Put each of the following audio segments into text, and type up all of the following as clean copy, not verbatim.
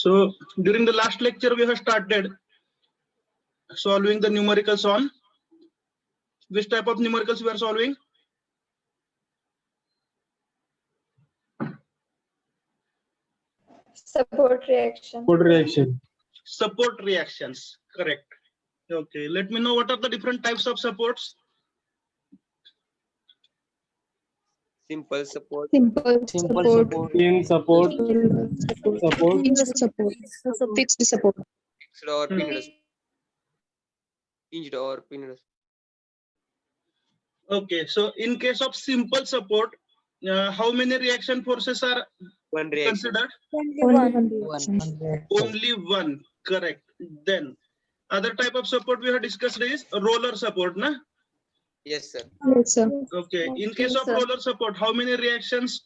So during the last lecture we have started solving the numericals on which type of numericals we are solving? Support reaction. Support reaction. Support reactions, correct. Okay, let me know what are the different types of supports. Simple support. Simple support. In support. Support. Support. Support. Fixed support. Fixed or pinned. Hinged or pinned. Okay, so in case of simple support, how many reaction forces are One reaction. considered? One. Only one, correct. Then other type of support we have discussed is roller support, na? Yes, sir. Yes, sir. Okay, in case Yes, of sir. roller support, how many reactions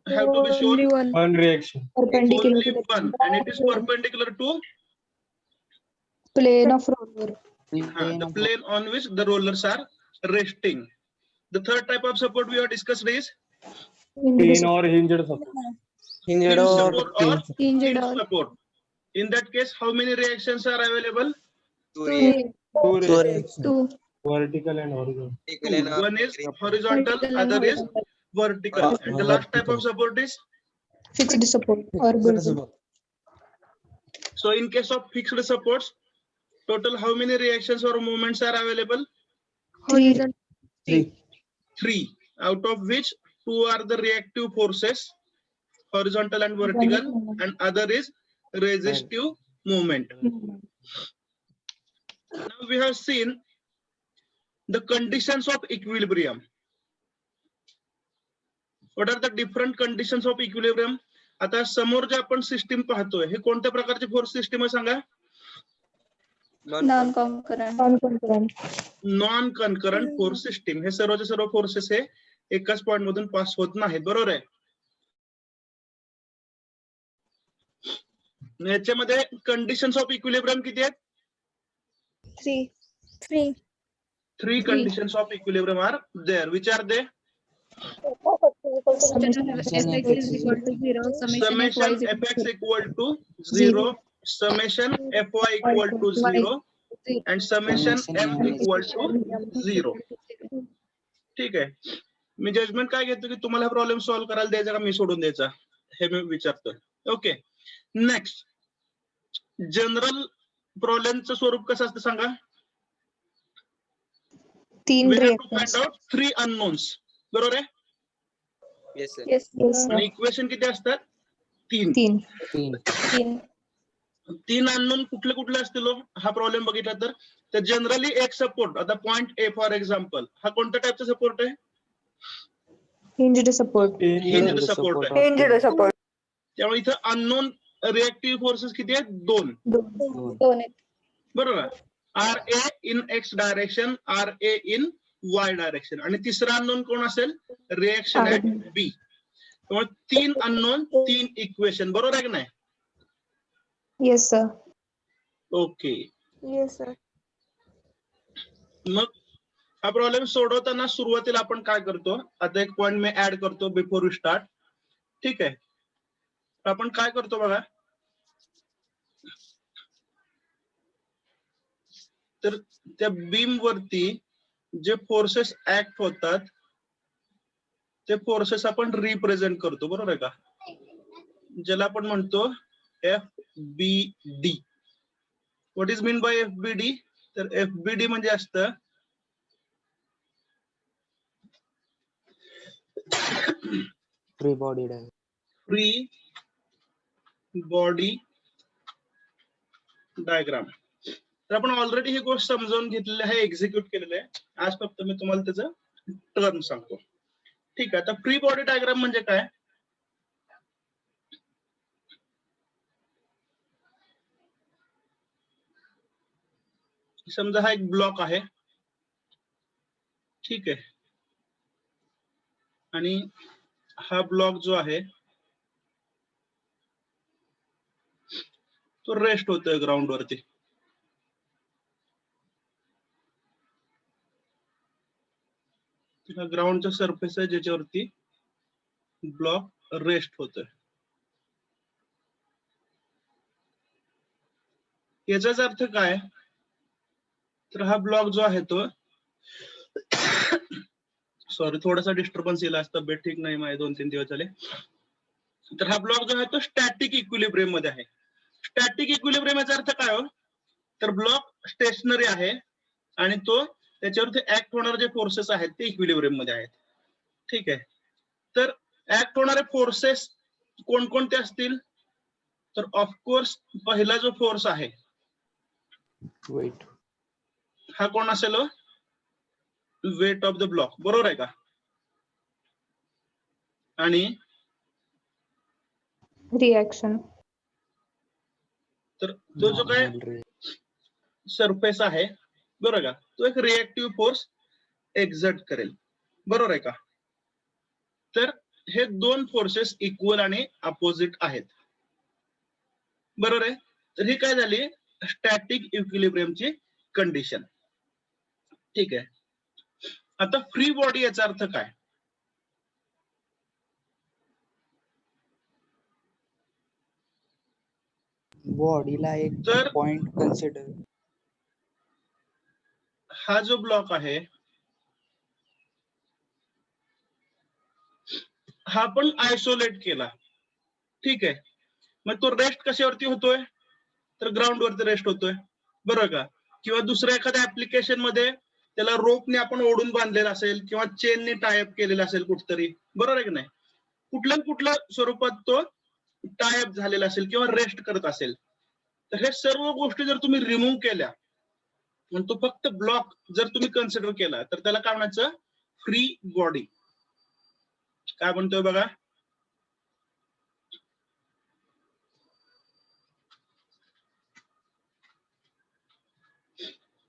have to be shown? Only one. One reaction. Perpendicular Only to one, and it is perpendicular to the plane of roller. the plane on which the rollers are resting. The third type of support we have discussed is In or hinged support. hinge support or Hinged hinge or support. In that case, how many reactions are available? Two two. reactions. Two reactions. Two. Vertical and horizontal. Equal Two. and One is opposite. horizontal, Vertical and other is horizontal. vertical. And the last type of support is, Fixed support or built. so in case of fixed supports, total how many reactions or movements are available? Horizontal. Three, out of which two are the reactive forces, horizontal and vertical, and other is resistive movement. Now we have seen the conditions of equilibrium. What are the different conditions of equilibrium? आता समोर जे आपण system पाहतोय हे कोणत्या प्रकारची force system आहे सांगा? Non-concurrent. Non concurrent force system. हे सर्वचे सर्व फोर्सेस हे एकाच पॉइंट मधून पास होत नाहीत, बरोबर आहे? याच्यामध्ये कंडिशन्स ऑफ इक्विलिब्रियम किती आहेत? Three conditions of equilibrium are there. Which are they? Summation Summation fx equal to 0, summation fy equal to 0, and summation f equal to 0. ठीक आहे. मी जजमेंट काय घेतो की तुम्हाला प्रॉब्लेम सॉल्व्ह करायला द्यायचा का मी सोडून द्यायचा हे मी विचारतो. ओके, नेक्स्ट जनरल प्रॉब्लेमचं स्वरूप कसं असतं सांगा? तीन We have to reactions. find out three unknowns. बरोबर आहे? Yes, sir. Yes, आणि इक्वेशन किती असतात? तीन. तीन अननोन कुठले कुठले असतील हा प्रॉब्लेम बघितला तर जनरली एक सपोर्ट, आता पॉइंट ए फॉर एक्झाम्पल, हा कोणत्या टाइपचा सपोर्ट आहे? hinged support. हिंज्ड सपोर्ट आहे. त्यामुळे इथं अननोन रिएक्टिव्ह फोर्सेस किती आहेत? दोन. बरोबर. R A in X direction, R A in Y direction, आणि तिसरा अननोन कोण असेल? Reaction at B. त्यामुळे तीन अननोन, तीन इक्वेशन, बरोबर आहे की नाही? Yes, sir. Okay. Yes, sir. मग हा प्रॉब्लेम सोडवताना सुरुवातीला आपण काय करतो? आता एक पॉइंट मी ऍड करतो बिफोर यू स्टार्ट. ठीक आहे, आपण काय करतो बघा. तर त्या बीम वरती जे फोर्सेस ऍक्ट होतात ते फोर्सेस आपण रिप्रेझेंट करतो, बरोबर आहे का? ज्याला आपण म्हणतो FBD. What is mean by FBD? तर FBD म्हणजे असतं फ्री बॉडी डायग्राम. तर आपण ऑलरेडी ही गोष्ट समजावून घेतलेली आहे, एक्झिक्यूट केलेलं आहे. आज फक्त मी तुम्हाला त्याचं टर्म सांगतो. ठीक आहे, आता फ्री बॉडी डायग्राम म्हणजे काय? समजा हा एक ब्लॉक आहे, ठीक आहे, आणि हा ब्लॉक जो आहे तो रेस्ट होतोय ग्राउंड वरती. ग्राउंडचा सरफेस आहे ज्याच्यावरती ब्लॉक रेस्ट होतोय. याचाच अर्थ काय, तर हा ब्लॉक जो आहे तो सॉरी थोडासा डिस्टर्बन्स येईल, आज तब्येत ठीक नाही माझी 2-3 दिवस झाले. तर हा ब्लॉक जो आहे तो स्टॅटिक इक्विलिब्रियम मध्ये आहे. स्टॅटिक इक्विलिब्रियम याचा अर्थ काय हो, तर ब्लॉक स्टेशनरी आहे आणि तो त्याच्यावरती ऍक्ट होणारे जे फोर्सेस आहेत ते इक्विलिब्रियम मध्ये आहेत. ठीक आहे, तर ऍक्ट होणारे फोर्सेस कोणकोणते असतील, तर ऑफकोर्स पहिला जो फोर्स आहे Weight. हा कोण असेल, वेट ऑफ द ब्लॉक, बरोबर आहे का. आणि Reaction. तर तो जो काय Normal reaction. सरफेस आहे, बरोबर का, तो एक रिएक्टिव्ह फोर्स एक्झर्ट करेल, बरोबर आहे का. तर हे दोन फोर्सेस इक्वल आणि अपोजिट आहेत, बरोबर आहे. तर ही काय झाली, स्टॅटिक इक्विलिब्रियमची कंडिशन. ठीक आहे, आता फ्री बॉडी याचा अर्थ काय, बॉडीला एक तर पॉइंट कन्सिडर. हा जो ब्लॉक आहे हा पण आयसोलेट केला. ठीक आहे, मग तो रेस्ट कशावरती होतोय, तर ग्राउंड वरती रेस्ट होतोय, बरोबर का. किंवा दुसऱ्या एखाद्या ऍप्लिकेशन मध्ये त्याला रोपने आपण ओढून बांधलेला असेल किंवा चेनने टायअप केलेला असेल कुठतरी, बरोबर आहे की नाही. कुठल्या कुठल्या स्वरूपात तो टायअप झालेला असेल किंवा रेस्ट करत असेल. तर हे सर्व गोष्टी जर तुम्ही रिमूव्ह केल्या आणि तो फक्त ब्लॉक जर तुम्ही कन्सिडर केला, तर त्याला काय म्हणायचं, फ्री बॉडी. काय म्हणतोय बघा,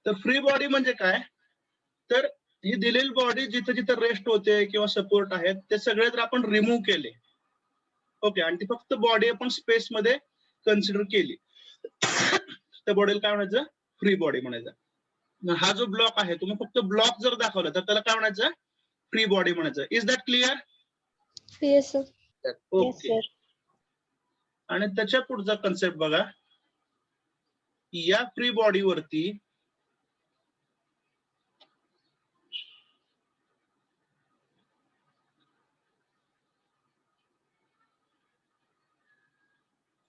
तर फ्री बॉडी म्हणजे काय, तर ही दिलेली बॉडी जिथे जिथे रेस्ट होते किंवा सपोर्ट आहेत ते सगळे जर आपण रिमूव्ह केले, ओके, आणि ती फक्त बॉडी आपण स्पेस मध्ये कन्सिडर केली, त्या बॉडीला काय म्हणायचं, फ्री बॉडी म्हणायचं. हा जो ब्लॉक आहे तुम्ही फक्त ब्लॉक जर दाखवला तर त्याला काय म्हणायचं, फ्री बॉडी म्हणायचं. Is that clear. Yes, sir. Okay, आणि त्याच्या पुढचा कन्सेप्ट बघा, या फ्री बॉडी वरती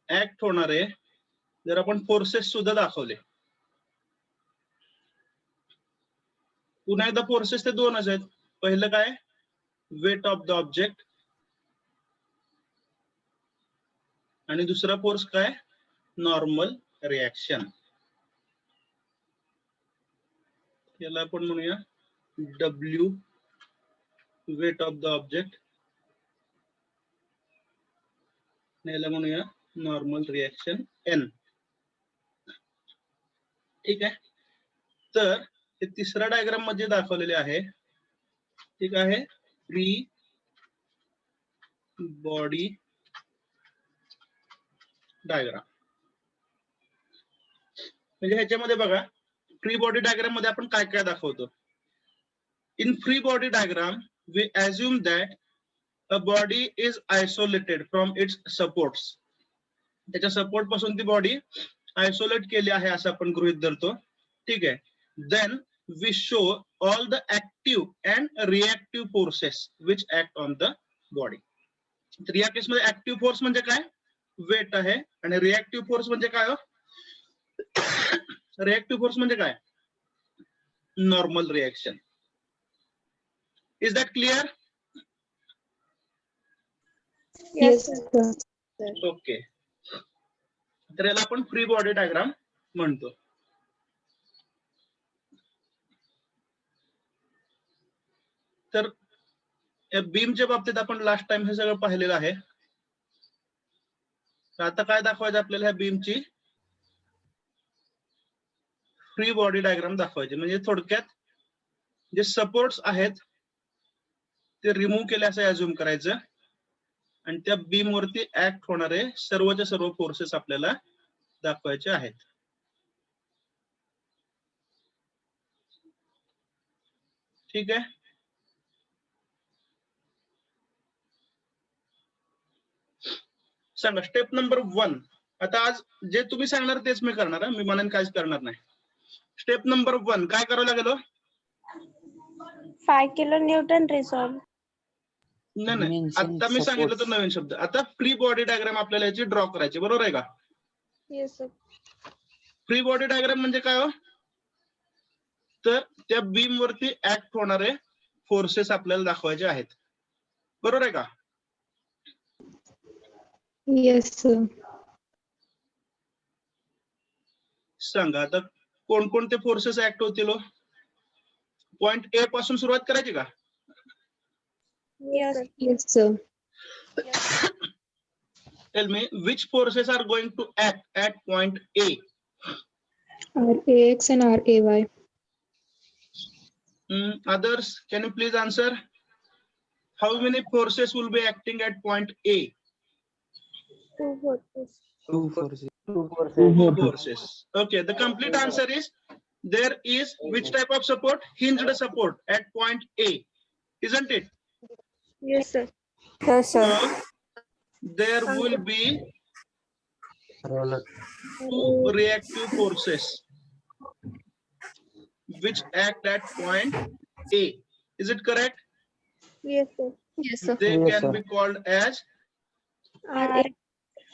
ऍक्ट होणारे जर आपण फोर्सेस सुद्धा दाखवले, पुन्हा एकदा फोर्सेस ते दोनच आहेत. पहिलं काय, वेट ऑफ द ऑब्जेक्ट, आणि दुसरा फोर्स काय, नॉर्मल रिएक्शन. याला आपण म्हणूया W, weight of the object, याला म्हणूया नॉर्मल रिएक्शन N. ठीक आहे, तर हे तिसऱ्या डायग्राम मध्ये दाखवलेले आहे. ठीक आहे, फ्री बॉडी डायग्राम. म्हणजे ह्याच्यामध्ये बघा, फ्री बॉडी डायग्राम मध्ये आपण काय काय दाखवतो. In free body diagram we assume that a body is isolated from its supports. त्याच्या सपोर्ट पासून ती बॉडी आयसोलेट केली आहे असं आपण गृहीत धरतो. ठीक आहे, then we show all the active and reactive forces which act on the body. तर या केसमध्ये ऍक्टिव्ह फोर्स म्हणजे काय, वेट आहे, आणि रिएक्टिव्ह फोर्स म्हणजे काय, रिएक्टिव्ह फोर्स म्हणजे काय, normal reaction. Is that clear. Yes, sir. Okay, तर याला आपण फ्री बॉडी डायग्राम म्हणतो. तर बीमच्या बाबतीत आपण लास्ट टाइम हे सगळं पाहिलेलं आहे. आता काय दाखवायचं आपल्याला, ह्या बीमची फ्री बॉडी डायग्राम दाखवायची. म्हणजे थोडक्यात जे सपोर्ट्स आहेत ते रिमूव्ह केले असं अज्युम करायचं, आणि त्या बीम वरती ऍक्ट होणारे सर्वच्या सर्व फोर्सेस आपल्याला दाखवायचे आहेत. ठीक आहे, सांगा स्टेप नंबर 1. आता आज जे तुम्ही सांगणार तेच मी करणार आहे, मी म्हणेन काहीच करणार नाही. स्टेप नंबर 1 काय करावं लागेल? 5 kilonewton resolve. नाही आता मी सांगितलं तो नवीन शब्द. आता फ्री बॉडी डायग्राम आपल्याला याची ड्रॉ करायची, बरोबर आहे का? Yes, sir. Free body diagram म्हणजे काय हो? तर त्या बीम वरती ऍक्ट होणारे फोर्सेस आपल्याला दाखवायचे आहेत, बरोबर आहे का? Yes, sir. सांगा आता कोणकोणते फोर्सेस ऍक्ट होतील? पॉइंट ए पासून सुरुवात करायची का? Yes, yes, sir. Tell me which forces are going to act at point A? RAX and RAY. Others, can you please answer? How many forces will be acting at point A? Two forces. Two forces. Two forces. Okay, the complete answer is there is which type of support? Hinged support at point A, isn't it? Yes, sir. Yes, sir. So there will be two reactive forces which act at point A. Is it correct? Yes, sir. Yes, sir. They can be called as RA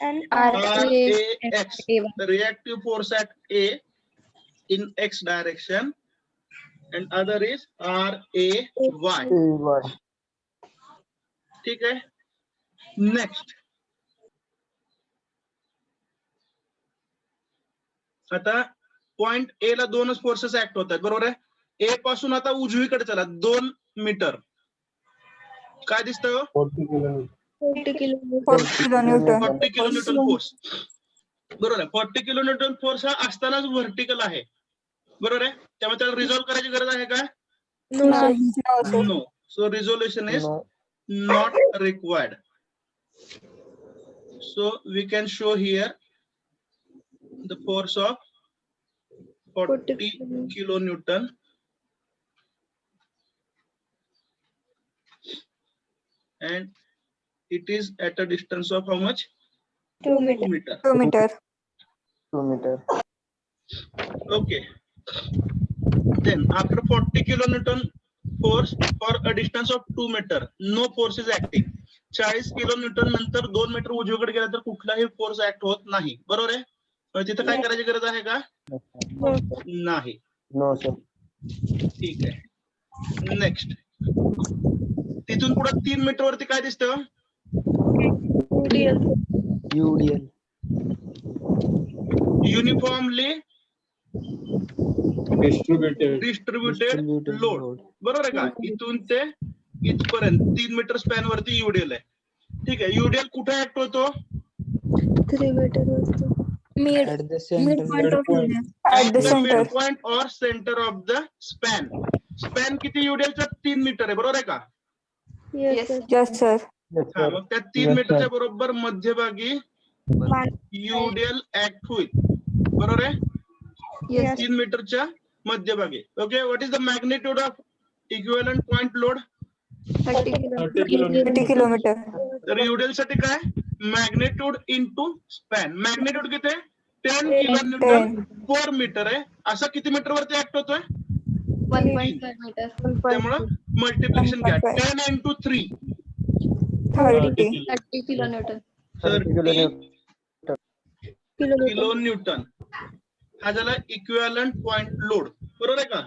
and RAX, the reactive force at A in X direction, and other is RAY. ठीक है. Next. आता point A ला दोनच forces act होतात, बरोबर आहे? ए पासून आता उजवीकडे चला 2 मीटर. काय दिसतं? 40 kilometers. 40 kilonewton. 40 kilonewton. 40 kilonewton force, बरोबर आहे? 40 किलोन्यूटन फोर्स हा असतानाच व्हर्टिकल आहे, बरोबर आहे? त्यामुळे त्याला रिझॉल्व्ह करायची गरज आहे का? No, sir. No, sir. No. So resolution is not required. So we can show here the force of 40 kilonewton and it is at a distance of how much? 2 2 meter. meter. 2 meter. Okay. Then after 40 kilonewton force for a distance of 2 meter, no force is acting. 40 kilonewton नंतर 2 metre उजवीकडे गेला तर कुठलाही force act होत नाही, बरोबर आहे? मग तिथं काय करायची गरज आहे का? नाही. No, sir. ठीक आहे. नेक्स्ट. तिथून पुढे 3 मीटर वरती काय दिसतं? UDL. युनिफॉर्मली डिस्ट्रीब्युटेड लोड, बरोबर आहे का? इथून ते इथपर्यंत 3 मीटर स्पॅन वरती युडीएल आहे. ठीक आहे. युडीएल कुठे ऍक्ट होतो? 3 meter वरती. Mid. At the center. Midpoint of union. At the center. Point और centre of the span. Span किती युडीएलचा? 3 मीटर आहे, बरोबर आहे का? Yes, sir. Yes, sir. हा, मग त्या 3 मीटरच्या बरोबर मध्यभागी युडीएल ऍक्ट होईल, बरोबर आहे? Yes. 3 मीटरच्या मध्यभागी. Okay. What is the magnitude of equivalent point load? 30 kilometer. 30 kilometer. तर युडीएल साठी काय? Magnitude into span. मॅग्निट्यूड किती आहे? 10 किलोन्यूटन पर मीटर आहे. असं किती मीटर वरती ऍक्ट होतोय? 1.5 meter. त्यामुळं मल्टिप्लिकेशन घ्या. 10 into 3 30. 30 kilonewton. 30 किलोन्यूटन. हा झाला इक्विव्हॅलंट पॉइंट लोड, बरोबर आहे का?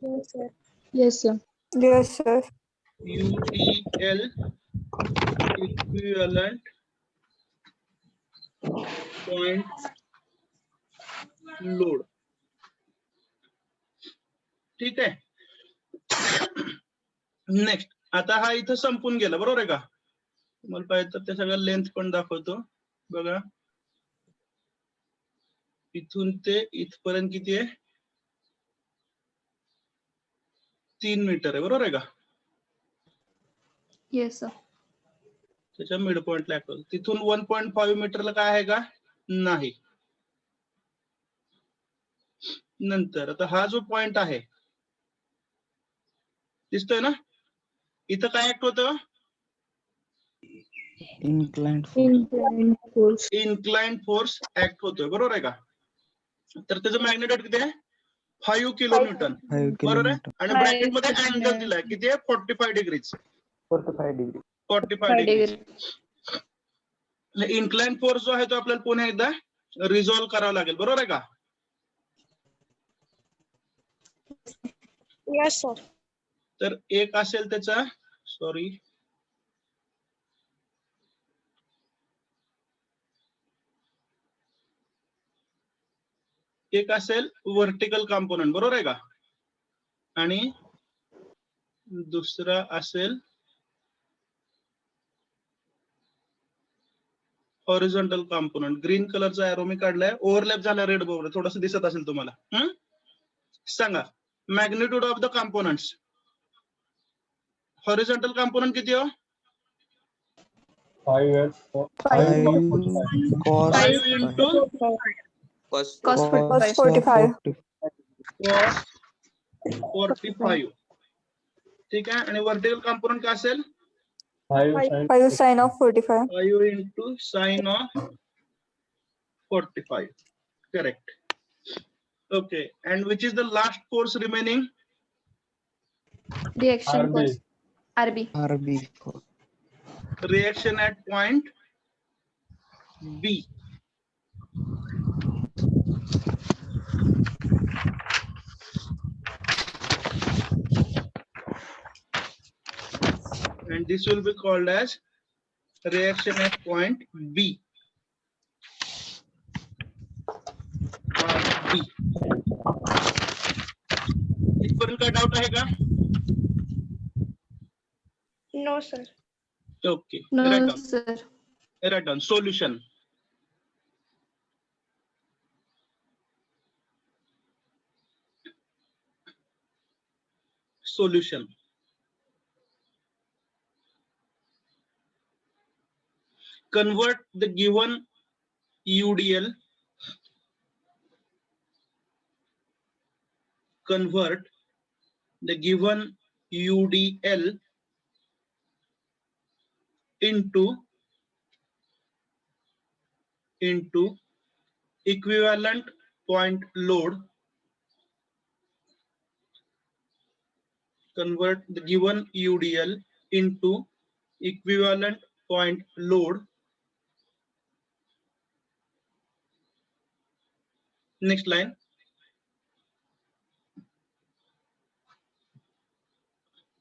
Yes, sir. Yes, sir. Yes, sir. UDL equivalent point load. ठीक आहे. नेक्स्ट. आता हा इथं संपून गेला, बरोबर आहे का? तुम्हाला पाहिजे तर ते सगळं लेंथ पण दाखवतो, बघा. इथून ते इथपर्यंत किती आहे? 3 मीटर आहे, बरोबर आहे का? Yes, sir. त्याच्या मिड पॉइंटला ऍक्ट होतो. तिथून 1.5 मीटरला काय आहे का? नाही. नंतर आता हा जो पॉइंट आहे दिसतोय ना, इथं काय ऍक्ट होतं? inclined force. Inclined force. Inclined force act होतोय, बरोबर आहे का? तर त्याचं मॅग्नेट्यूड किती आहे? 5 किलो न्यूटन, 5 बरोबर आहे. किलोमीटर. आणि 5 ब्रॅकेट मध्ये अँगल किलोमीटर. दिलाय किती आहे? 45 degrees. 45 degree. 45 degree. Inclined force जो आहे तो आपल्याला पुन्हा एकदा रिझॉल्व्ह करावा लागेल, बरोबर आहे का? Yes, sir. तर एक असेल त्याचा, सॉरी, एक असेल व्हर्टिकल कॉम्पोनंट, बरोबर आहे का? आणि दुसरा असेल हॉरिझॉन्टल कॉम्पोनंट. ग्रीन कलरचा एरो मी काढलाय, ओव्हरलॅप झाला रेड बरोबर, थोडस दिसत असेल तुम्हाला. सांगा magnitude of the components. Horizontal component किती हो? 5 5 cos 5 into Cos Cos Cos 45. 45. cos 45. ठीक आहे. आणि व्हर्टिकल कॉम्पोनंट काय असेल? 5 sin of 45. 5 into sine of 45. Correct. Okay. And which is the last force remaining? Reaction RB. force. RB. RB force. Reaction at point B. And this will be called as reaction at point B. B. इथपर्यंत काय doubt आहे का? No, sir. Okay. No, Write down. sir. Write down. Solution. Solution. Convert the given UDL. Convert the given UDL into equivalent point load. Convert the given UDL into equivalent point load. Next line.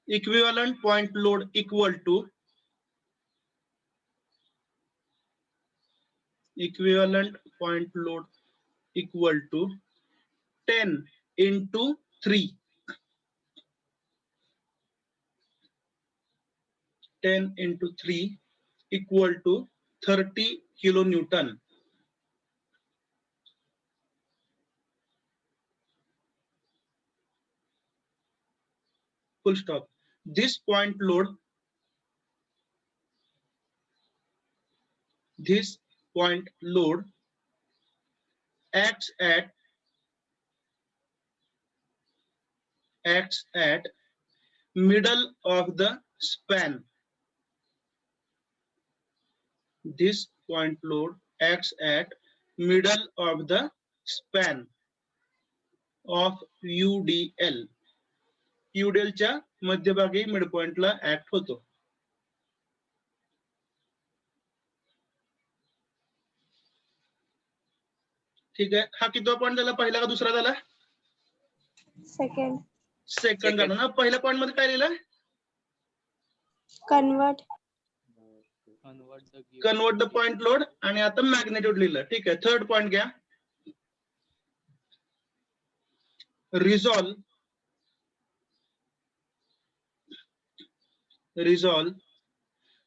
Equivalent point load equal to equivalent point load equal to 10 into 3. 10 into 3 equal to 30 kilonewton. Full stop. This point load acts at middle of the span. This point load acts at middle of the span of UDL. UDL च्या मध्यभागी mid पॉइंटला act होतो. ठीक आहे. हा कितवा point झाला? पहिला का दुसरा झाला? Second. सेकंड झाला ना. पहिल्या पॉइंट मध्ये काय लिहिलं? Convert. Convert the point load. आणि आता मॅग्नेट्यूड लिहिलं. ठीक आहे. थर्ड पॉइंट घ्या. Resolve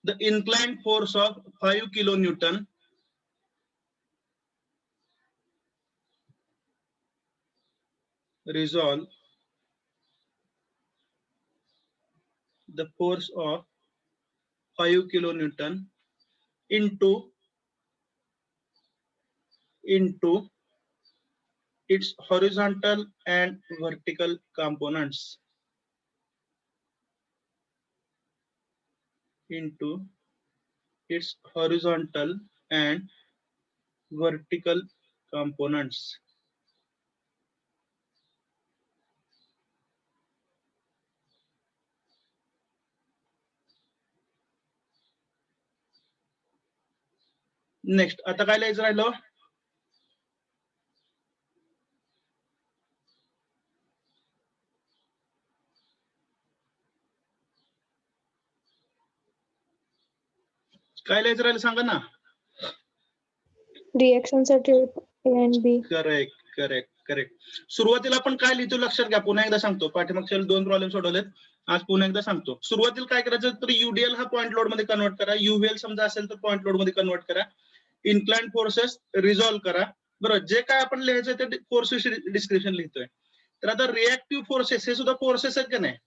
the inclined force of 5 kilonewton resolve the force of 5 kilonewton into its horizontal and vertical components. Into its horizontal and vertical components. Next आता काय लिहायचं राहिलं? काय लिहायचं राहिलं सांगा ना. Reaction साठी A and B. Correct correct correct. सुरुवातीला आपण काय लिहितो लक्षात घ्या. पुन्हा एकदा सांगतो. पाठीमागच्या 2 प्रॉब्लेम सोडवलेत. आज पुन्हा एकदा सांगतो. सुरुवातीला काय करायचं तर युडीएल हा पॉइंट लोड मध्ये कन्वर्ट करा. युव्हीएल समजा असेल तर पॉइंट लोड मध्ये कन्वर्ट करा. इन्क्लाइंड फोर्सेस रिझॉल्व्ह करा. बरोबर, जे काय आपण लिहायचं ते फोर्स डिस्क्रिप्शन लिहितोय. तर आता रिएक्टिव्ह फोर्सेस हे सुद्धा फोर्सेस आहेत का नाही.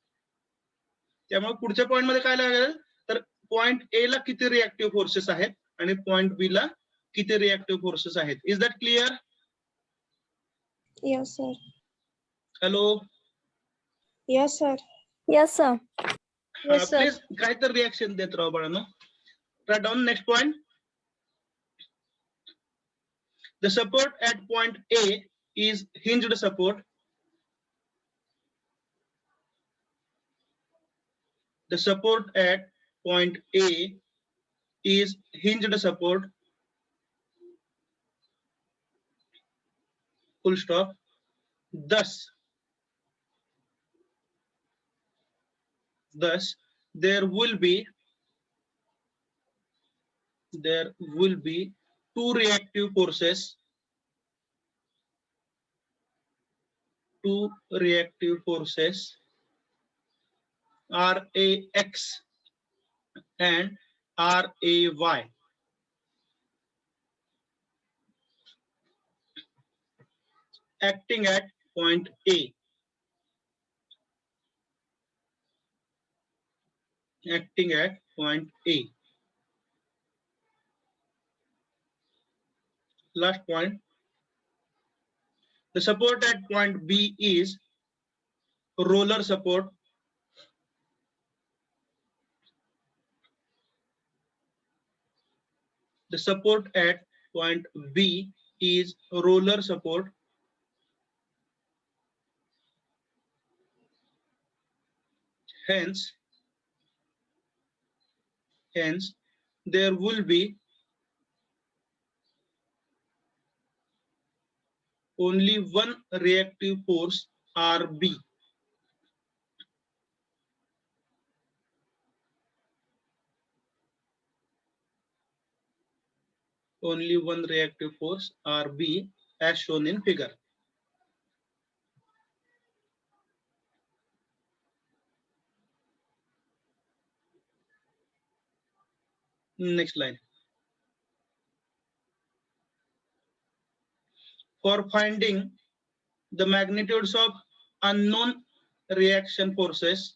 त्यामुळे पुढच्या पॉइंट मध्ये काय लागेल तर पॉइंट ए ला किती रिएक्टिव्ह फोर्सेस आहेत आणि पॉइंट बी ला किती रिएक्टिव्ह फोर्सेस आहेत. Is that clear? Yes, sir. Hello. Yes, sir. Yes, sir. Yes, sir. Please काय तर रिएक्शन देत राहा बाळांनो. Write down next point. The support at point A is hinged support. The support at point A is hinged support. Full stop. Thus, there will be two reactive forces. RAX and RAY. Acting at point A. Acting at point A. Last point. The support at point B is roller support. The support at point B is roller support. Hence, there will be only one reactive force RB. Only one reactive force RB as shown in figure. Next line. For finding the magnitudes of unknown reaction forces,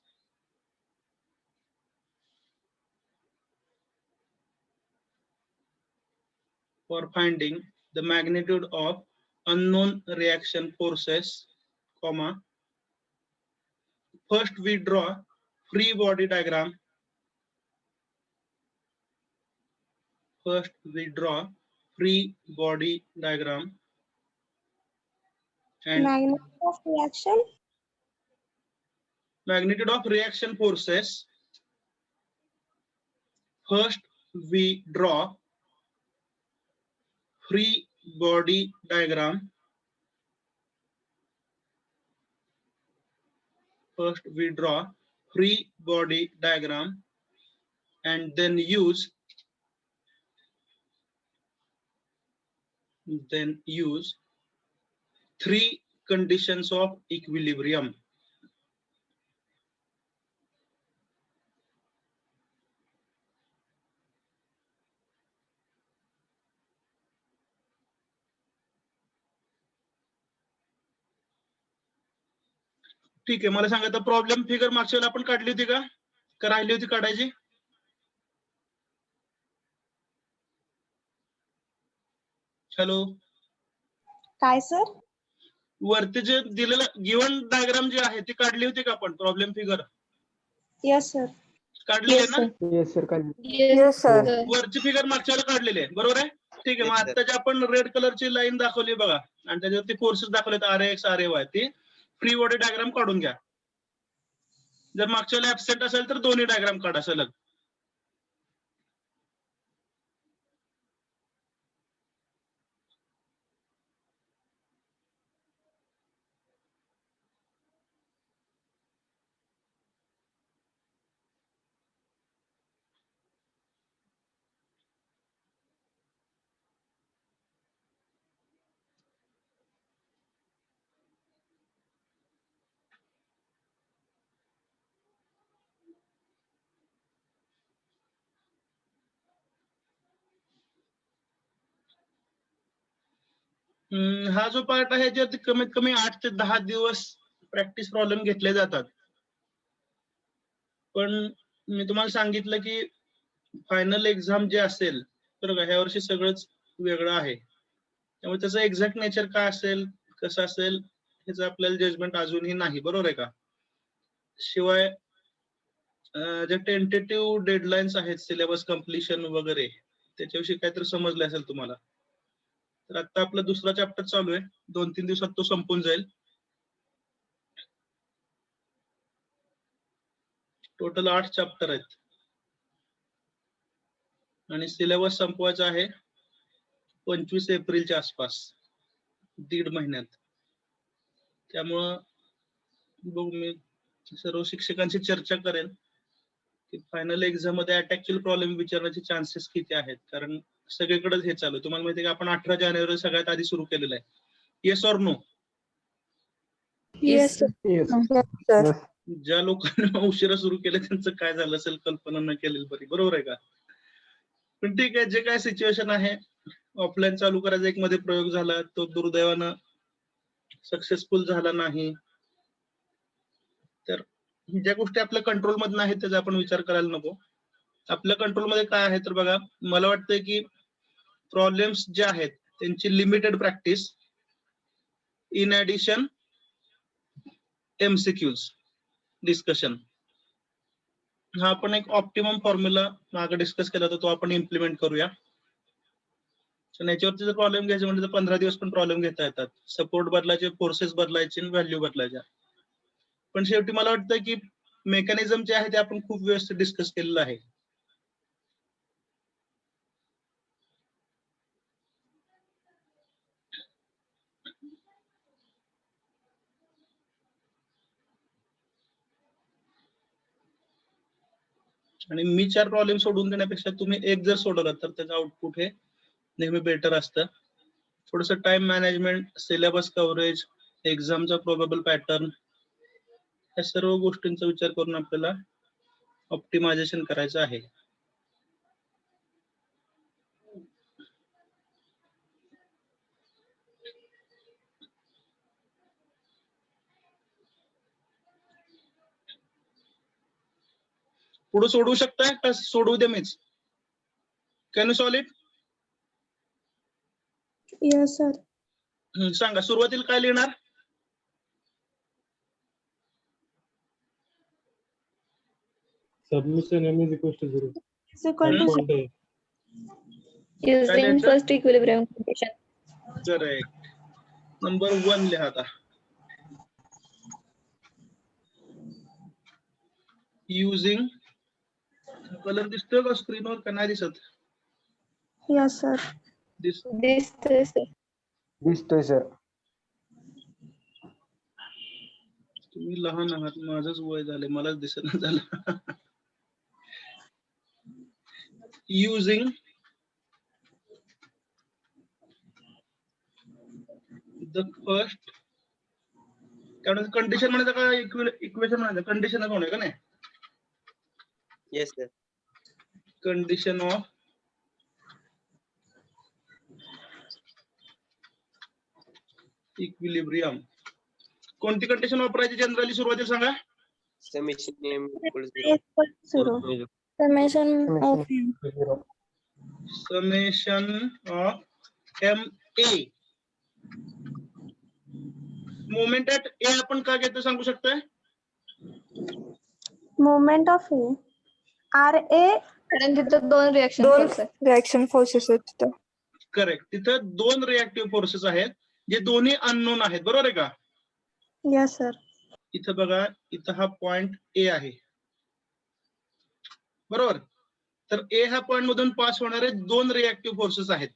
comma, first we draw free body diagram. And Magnitude of reaction. Magnitude of reaction forces. First we draw free body diagram. And then use three conditions of equilibrium. ठीक आहे, मला सांगा आता problem figure मागच्या वेळेला आपण काढली होती का राहिली होती काढायची? हॅलो. काय सर? वरती जे दिलेलं गिवन डायग्राम जे आहे ती काढली होती का आपण प्रॉब्लेम फिगर? Yes, sir. काढलेले Yes, ना? sir. Yes, sir. Yes, sir. वरची फिगर मागच्या वेळेला काढलेली आहे, बरोबर आहे? ठीक आहे, मग Yes, sir. आता जे आपण रेड कलरची लाईन दाखवली बघा आणि त्याच्यावरती फोर्सेस दाखवलेत RX RAY, ती फ्री बॉडी डायग्राम काढून घ्या. जर मागच्या वेळेला ऍबसेंट असेल तर दोन्ही डायग्राम काढा सलग. हा जो पार्ट आहे ज्यात कमीत कमी 8 ते 10 दिवस प्रॅक्टिस प्रॉब्लेम घेतले जातात. पण मी तुम्हाला सांगितलं की फायनल एक्झाम जे असेल तर ह्या वर्षी सगळंच वेगळं आहे. त्यामुळे त्याचं एक्झॅक्ट नेचर काय असेल, कसं असेल ह्याचं आपल्याला जजमेंट अजूनही नाही, बरोबर आहे का? शिवाय जे टेंटेटिव्ह डेडलाईन्स आहेत, सिलेबस कम्प्लिशन वगैरे, त्याच्याविषयी काहीतरी समजलं असेल तुम्हाला. तर आता आपला दुसरा चॅप्टर चालू आहे, 2-3 दिवसात तो संपून जाईल. टोटल 8 चॅप्टर आहेत आणि सिलेबस संपवायचा आहे 25 एप्रिलच्या आसपास, 1.5 महिन्यात. त्यामुळं बघू, मी सर्व शिक्षकांशी चर्चा करेन की फायनल एक्झाम मध्ये ऍक्च्युअल प्रॉब्लेम विचारण्याचे चान्सेस किती आहेत, कारण सगळीकडेच हे चालू आहे. तुम्हाला माहिती आहे की आपण 18 जानेवारी सगळ्यात आधी सुरू केलेलं आहे. Yes or no? Yes, sir. Yes. Sir. Yes. ज्या लोकांना उशिरा सुरू केलं त्यांचं काय झालं असेल कल्पना न केलेली बरी, बरोबर आहे का? पण ठीक आहे, जे काय सिच्युएशन आहे, ऑफलाईन चालू करायचा एक मध्ये प्रयोग झाला, तो दुर्दैवानं सक्सेसफुल झाला नाही. तर ज्या गोष्टी आपल्या कंट्रोल मध्ये नाहीत त्याचा आपण विचार करायला नको. आपल्या कंट्रोल मध्ये काय आहे तर बघा, मला वाटतंय की प्रॉब्लेम्स जे आहेत त्यांची limited practice, in addition MCQs discussion, हा आपण एक ऑप्टिमम फॉर्म्युला मागे डिस्कस केला होता, तो आपण इम्प्लिमेंट करूया. याच्यावरती जर प्रॉब्लेम घ्यायचे म्हणजे 15 दिवस पण प्रॉब्लेम घेता येतात. सपोर्ट बदलायचे, फोर्सेस बदलायचे, व्हॅल्यू बदलायच्या. पण शेवटी मला वाटतं की मेकॅनिझम जे आहे ते आपण खूप व्यवस्थित डिस्कस केलेलं आहे. आणि मी 4 प्रॉब्लेम सोडून देण्यापेक्षा तुम्ही एक जर सोडवलं तर त्याचं आउटपुट हे नेहमी बेटर असतं. थोडस टाइम मॅनेजमेंट, सिलेबस कव्हरेज, एक्झामचा प्रोबेबल पॅटर्न, या सर्व गोष्टींचा विचार करून आपल्याला ऑप्टिमायझेशन करायचं आहे. पुढे सोडवू शकताय का सोडवू दे मीच? Can you solve it? Yes, sir. सांगा, सुरुवातीला काय लिहिणार? Submission M is equals to 0. Is equal to Point A. Using Silent, first equilibrium condition. Correct. Number 1 लिहा आता. युजिंग, कलर दिसतोय का स्क्रीनवर का नाही दिसत? yes, sir. This This is दिसतोय सर. तुम्ही लहान आहात, माझंच वय झालंय, मलाच दिसत झालं. युजिंग द फर्स्ट, कारण कंडिशन म्हणायचं का इक्वेशन म्हणायचं? कंडिशन कोण आहे का नाही? Yes, sir. Condition of equilibrium. कोणती कंडिशन वापरायची जनरली सुरुवातीला सांगा? Summation M equals A 0. equal to 0. summation of Summation 0. Summation of MA. Moment at A आपण काय घेतो सांगू शकताय? Moment of A. RA कारण तिथं दोन रिएक्शन दोन फोर्स आहे. रिएक्शन फोर्सेस आहेत तिथं. करेक्ट. तिथं दोन रिएक्टिव्ह फोर्सेस आहेत जे दोन्ही अननोन आहेत, बरोबर आहे का? yes sir इथं बघा, इथं हा पॉइंट ए आहे, बरोबर. तर ए ह्या पॉइंट मधून पास होणारे दोन रिएक्टिव्ह फोर्सेस आहेत,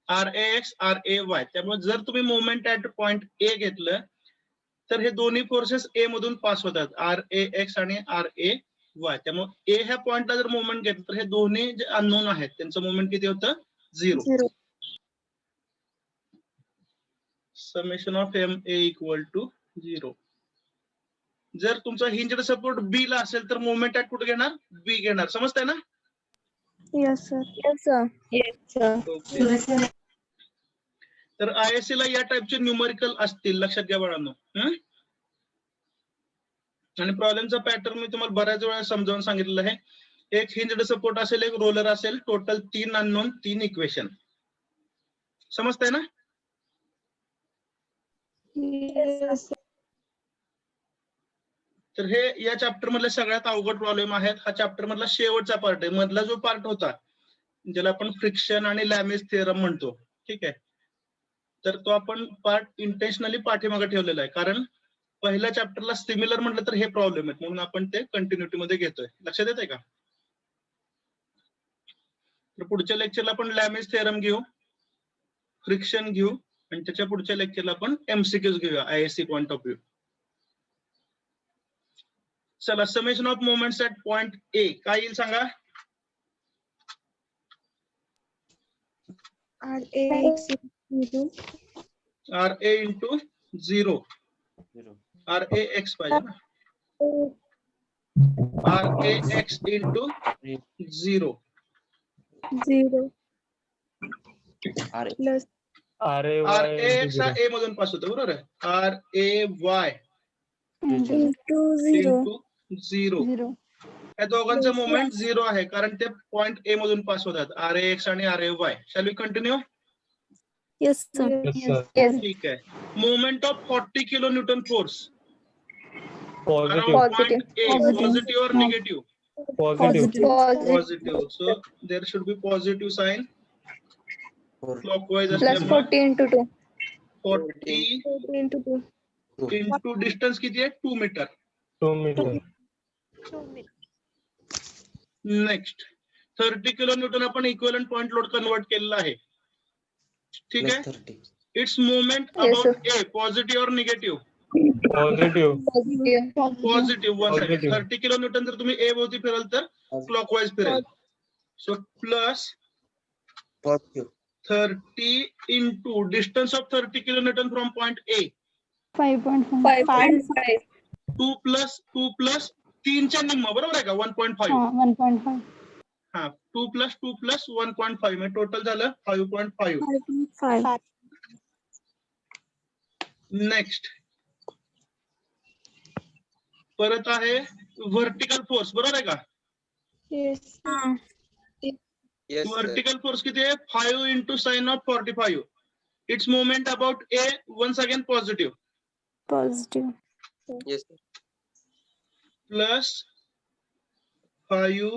RAX RAY. त्यामुळे जर तुम्ही मोमेंट ऍट पॉइंट ए घेतलं तर हे दोन्ही फोर्सेस ए मधून पास होतात, RAX आणि RAY. त्यामुळे ए ह्या पॉइंटला जर मोमेंट घेतलं तर हे दोन्ही जे अननोन आहेत त्यांचं मोमेंट किती होतं? 0. 0 summation of MA equal to 0. जर तुमचा हिंजड सपोर्ट बी ला असेल तर मोमेंट ऍट कुठे घेणार? बी घेणार. समजतंय ना? yes sir Yes sir. Yes sir. तर ISC ला या टाइपचे न्यूमरिकल असतील, लक्षात घ्या बाळांनो. आणि प्रॉब्लेमचा पॅटर्न मी तुम्हाला बऱ्याच वेळा समजावून सांगितलेलं आहे. एक हिंजड सपोर्ट असेल, एक रोलर असेल, टोटल 3 अननोन, 3 इक्वेशन. समजतंय ना? yes sir तर हे या चॅप्टर मधले सगळ्यात अवघड प्रॉब्लेम आहेत. हा चॅप्टर मधला शेवटचा पार्ट आहे. मधला जो पार्ट होता ज्याला आपण फ्रिक्शन आणि लॅमेज थिअरम म्हणतो, ठीक आहे, तर तो आपण पार्ट इंटेन्शनली पाठीमागे ठेवलेला आहे, कारण पहिल्या चॅप्टरला सिमिलर म्हटलं तर हे प्रॉब्लेम आहेत, म्हणून आपण ते कंटिन्युटी मध्ये घेतोय. लक्षात येतंय का? तर पुढच्या लेक्चरला आपण लॅमेज थिअरम घेऊ, फ्रिक्शन घेऊ, आणि त्याच्या पुढच्या लेक्चरला आपण MCQs घेऊया ISC पॉइंट ऑफ व्ह्यू. चला, summation of moments at point ए काय येईल सांगा? RA into 0. RAX पाहिजे ना? RAX into 0. 0 plus RAX हा ए मधून पास होतो, बरोबर आहे. RAY into 0 into 0. या दोघांचं मोमेंट 0 आहे, कारण ते पॉइंट ए मधून पास होतात, RAX आणि RAY. Shall we continue? Yes sir. Yes sir. Yes. ठीक आहे. Moment of 40 kilo newton force Positive. around point A, positive or negative? Positive. Positive. So there should be positive sign. Clockwise Plus असल्यामुळे 40 into 2. 40 into 2 into distance किती आहे? 2 metre. 2 meter. Next 30 kilo newton आपण equivalent point load convert केलेला आहे, ठीक आहे. It's moment Yes, about A, positive और negative? Positive. Positive. Positive. 1 second. Positive. 30 kilo newton जर तुम्ही ए भोवती फिराल तर क्लॉकवाईज फिरेल. So plus 30 into distance of 30 kilonewton from point A. 5.5 5.5. 2 plus 3 च्या निम्मा, बरोबर आहे का? 1.5. 1.5 हा, 2 plus 1.5 म्हणजे टोटल झालं 5.5. 5 नेक्स्ट परत आहे व्हर्टिकल फोर्स, बरोबर आहे का? yes Yes, sir. Vertical force किती आहे? 5 into sin of 45. Its moment about A, once again positive, Positive. Yes, sir. Plus 5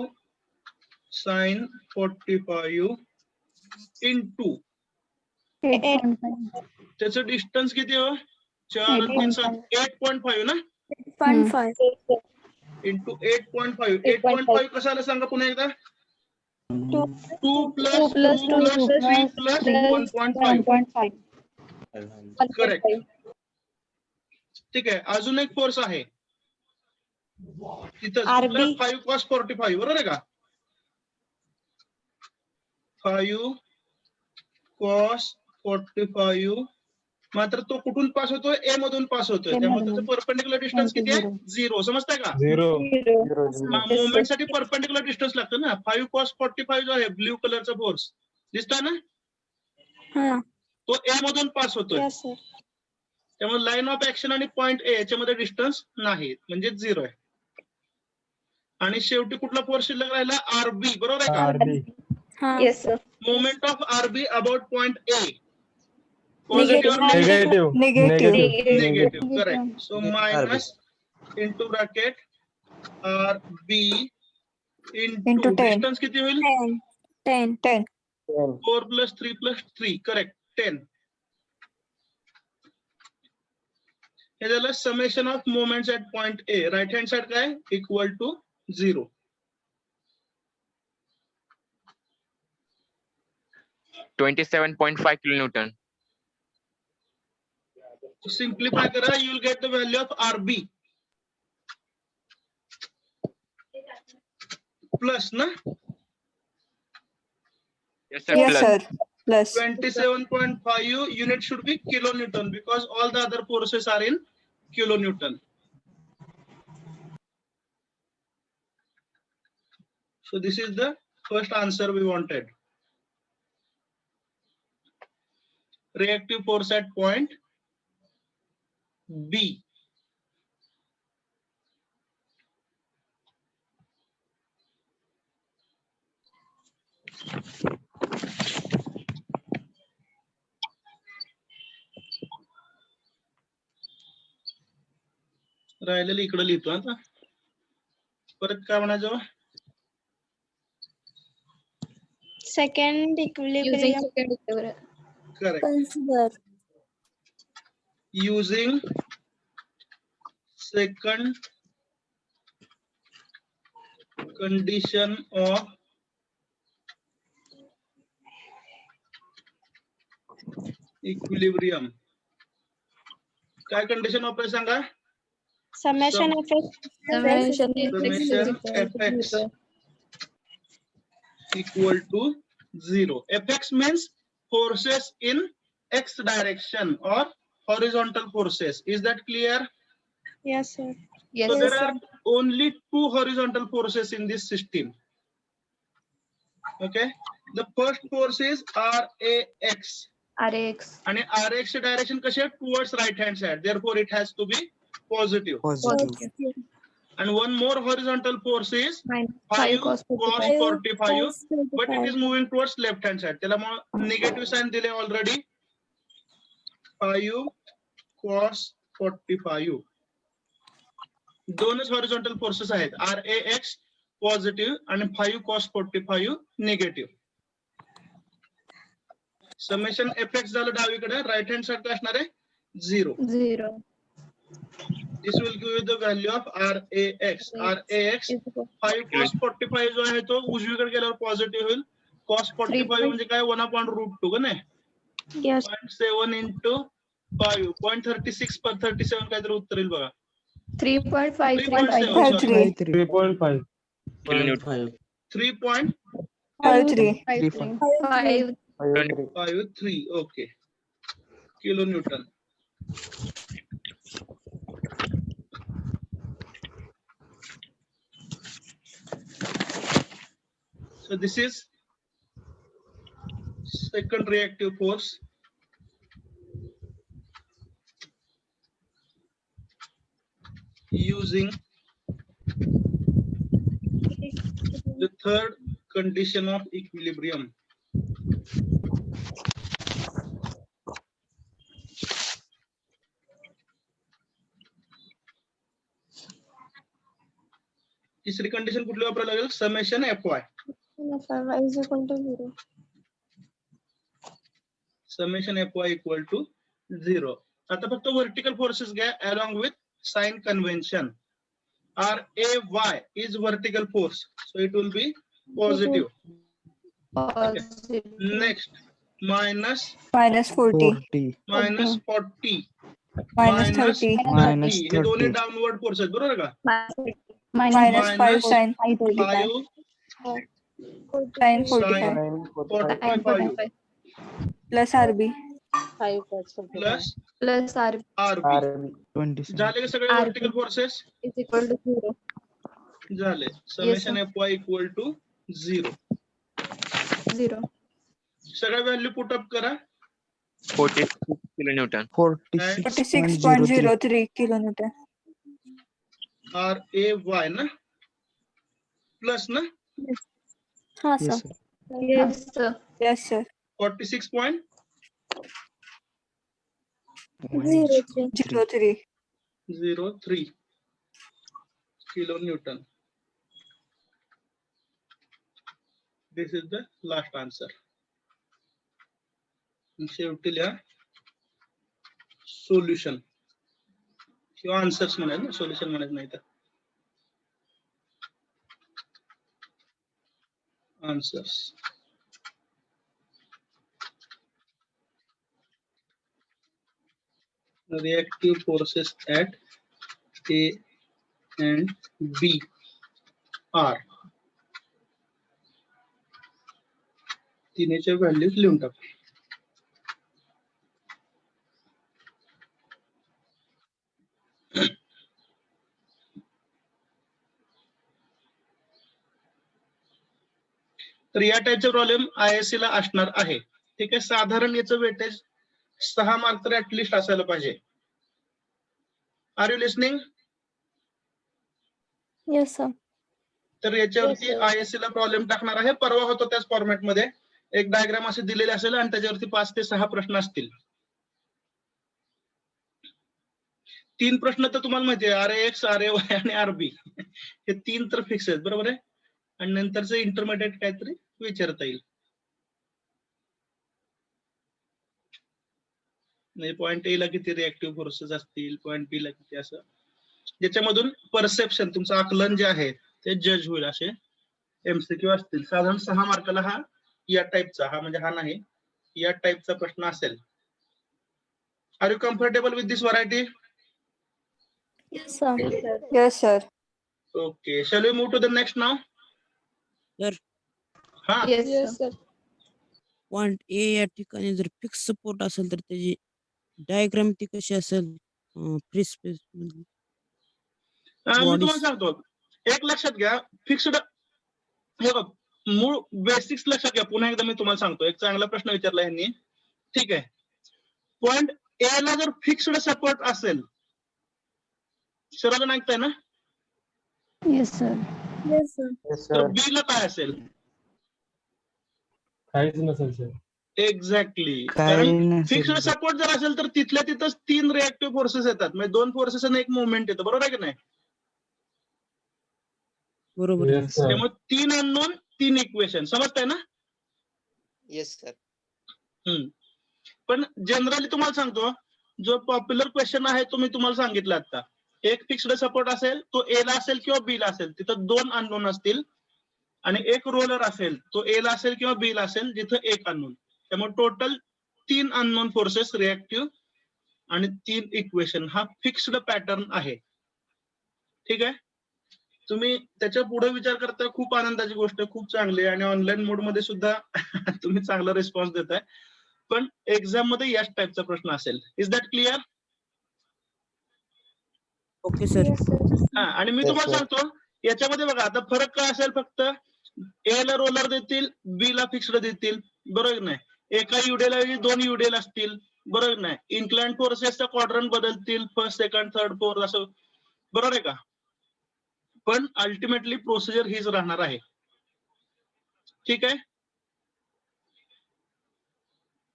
sin 45 into त्याचं डिस्टन्स किती हो? 4 आणि 3 7, 8.5 ना? 8.5. इंटू 8.5. 8.5 कसं आलं सांगा पुन्हा एकदा? 2 plus 3 plus 1.5. करेक्ट. ठीक आहे. अजून एक फोर्स आहे तिथं, RB. 5 cos 45, बरोबर आहे का? 5 cos 45. मात्र तो कुठून पास होतोय? ए मधून पास होतोय, त्यामुळे त्याचं परपेंडिक्युलर डिस्टन्स किती आहे? 0. समजतंय का? 0. मुवमेंट साठी परपेंडिक्युलर डिस्टन्स लागतं ना. 5 cos 45 जो आहे ब्ल्यू कलरचा फोर्स दिसतोय ना, हा. तो ए मधून पास होतोय. yes sir त्यामुळे लाईन ऑफ ऍक्शन आणि पॉइंट ए याच्यामध्ये डिस्टन्स नाही, म्हणजे 0 आहे. आणि शेवटी कुठला फोर्स शिल्लक राहिला? आरबी, बरोबर आहे का? RB. हा. Yes sir. Moment of RB about point A, Negative. पॉझिटिव्ह, Negative. Negative. Correct. So minus into bracket RB Into 10. Distance किती होईल 10. 10. 4 + 3 + 3 करेक्ट 10. हे झालं summation of moments at point A. Right hand side काय इक्वल टू 0. $27.5 kilonewton. सिम्प्लिफाय करा, you will get the value of RB plus ना Yes, sir. Yes, Plus. sir. Plus. 27.5 unit should be kilonewton because all the other forces are in kilonewton. So this is the first answer we wanted. Reactive force at point B. राहिलेलं इकडे लिहितो आता. परत काय म्हणायचं Second Using equilibrium. second equilibrium. Correct. Consider. Using second condition of equilibrium. काय condition वापरायचं सांगा. Summation of x. Summation Summation fx equal to 0. Fx means forces in x direction or horizontal forces. Is that clear? Yes, sir. Yes, So there sir. are only two horizontal forces in this system. Okay. The first force is RAX. RAX. And RAX direction कशी आहे towards right hand side. Therefore it has to be positive. Positive. And one more horizontal force is Minus 5 5 cos cos 45. 45, but it is moving towards left hand side. त्याला मग negative sign दिले already. 5 cos 45. दोनच horizontal forces आहेत. RAX positive आणि 5 cos 45 negative. Summation fx झालं डावीकडे, right hand side काय असणार आहे 0. 0. This will give you the value of RAX. RAX Is equal 5 cos 45 जो आहे तो उजवीकडे गेल्यावर पॉझिटिव्ह होईल. cos 45 म्हणजे काय 1/√2 का नाही. Yes. 0.7 into 5 0.36 per 37 काहीतरी उत्तर येईल बघा. 3.5. 3.7 sorry. 3.5. Kilonewton. 3.53 5. okay. Kilonewton. So this is second reactive force. Using the third condition of equilibrium. तिसरी कंडिशन कुठली वापरायला लागेल summation fy. Y is equal to 0. Summation fy equal to 0. आता फक्त vertical forces घ्या along with sign convention. Ray is vertical force, so it will be positive. Positive. Next, minus Minus 40. minus 40 Minus 30. Minus हे दोन्ही downward force आहेत बरोबर का. Minus 5 sin 5 sin sin 45. 45 Plus RB. plus Plus RB RB. झाले का सगळे vertical forces is equal to 0. झाले. Summation fy equal to 0. 0. सगळ्या व्हॅल्यू पुट अप करा. 46 kilonewton. 46.03 kilonewton. RAY ना प्लस ना हाँ sir. Yes, sir. Yes, sir. 46.03 03. kilonewton. This is the last answer. शेवटी लिहा सोल्युशन किंवा आन्सर्स म्हणाल ना, सोल्युशन म्हणत नाही तर answers. Reactive forces at A and B are. तिन्हीच्या व्हॅल्यूज लिहून टाक. तर या टाईपचे प्रॉब्लेम ISC ला असणार आहे. ठीक आहे, साधारण याचं वेटेज 6 मार्क तर ऍटलिस्ट असायला पाहिजे. Are you listening? Yes, sir. तर याच्यावरती ISC ला प्रॉब्लेम टाकणार आहे. परवा होतो त्याच फॉर्मॅट मध्ये एक डायग्राम असे दिलेले असेल आणि त्याच्यावरती 5 ते 6 प्रश्न असतील. 3 प्रश्न तर तुम्हाला माहिती आहे, RAX, RAY आणि RB हे 3 तर फिक्स आहेत, बरोबर आहे. आणि नंतरचं इंटरमिडिएट काहीतरी विचारता येईल. म्हणजे पॉईंट ए ला किती रिएक्टिव्ह फोर्सेस असतील, पॉईंट बी ला किती, असं ज्याच्यामधून परसेप्शन तुमचं आकलन जे आहे ते जज होईल असे MCQ असतील. साधारण 6 मार्काला हा या टाईपचा, हा म्हणजे हा नाही, या टाईपचा प्रश्न असेल. Are you comfortable with this variety? Yes, sir. Yes, sir. Okay, shall we move to the next now? Sir. हा, Yes, sir. पॉइंट ए या ठिकाणी जर फिक्स सपोर्ट असेल तर त्याची डायग्राम ती कशी असेल फ्री स्पेस मध्ये? मी तुम्हाला सांगतो, एक लक्षात घ्या, फिक्स्ड हे बघ, मूळ बेसिक्स लक्षात घ्या. पुन्हा एकदा मी तुम्हाला सांगतो, एक चांगला प्रश्न विचारला यांनी. ठीक आहे, पॉइंट ए ला जर फिक्स्ड सपोर्ट असेल, सर्वजण ऐकताय ना? Yes, sir. Yes, sir. Yes, तर sir. बी ला काय असेल? काहीच नसेल सर. एक्झॅक्टली, कारण फिक्स्ड सपोर्ट जर असेल तर तिथल्या तिथंच 3 रिएक्टिव्ह फोर्सेस येतात, म्हणजे 2 फोर्सेस आणि 1 मुवमेंट येतं, बरोबर आहे की नाही? बरोबर. Yes, sir. त्यामुळे 3 अननोन 3 इक्वेशन, समजताय ना? Yes, sir. पण जनरली तुम्हाला सांगतो, जो पॉप्युलर क्वेश्चन आहे तो मी तुम्हाला सांगितलं आता. एक फिक्स्ड सपोर्ट असेल, तो ए ला असेल किंवा बी ला असेल, तिथं 2 अननोन असतील. आणि एक रोलर असेल, तो ए ला असेल किंवा बी ला असेल, जिथं 1 अननोन. त्यामुळे टोटल 3 अननोन फोर्सेस रिएक्टिव्ह आणि 3 इक्वेशन, हा फिक्स्ड पॅटर्न आहे. ठीक आहे, तुम्ही त्याच्या पुढे विचार करता, खूप आनंदाची गोष्ट, खूप चांगली आहे. आणि ऑनलाईन मोड मध्ये सुद्धा तुम्ही चांगला रिस्पॉन्स देताय. पण एक्झाम मध्ये याच टाईपचा प्रश्न असेल. Is that clear? Okay sir. हा, आणि मी तुम्हाला सांगतो, याच्यामध्ये बघा आता फरक काय असेल, फक्त ए ला रोलर देतील, बी ला फिक्स्ड देतील, बरोबर नाही? एका युडेला 2 युडेल असतील, बरोबर नाही? इन्क्लाइन फोर्सेसचा क्वाड्रंट बदलतील, फर्स्ट, सेकंड, थर्ड, फोर्थ, असं, बरोबर आहे का? पण अल्टिमेटली प्रोसिजर हीच राहणार आहे. ठीक आहे,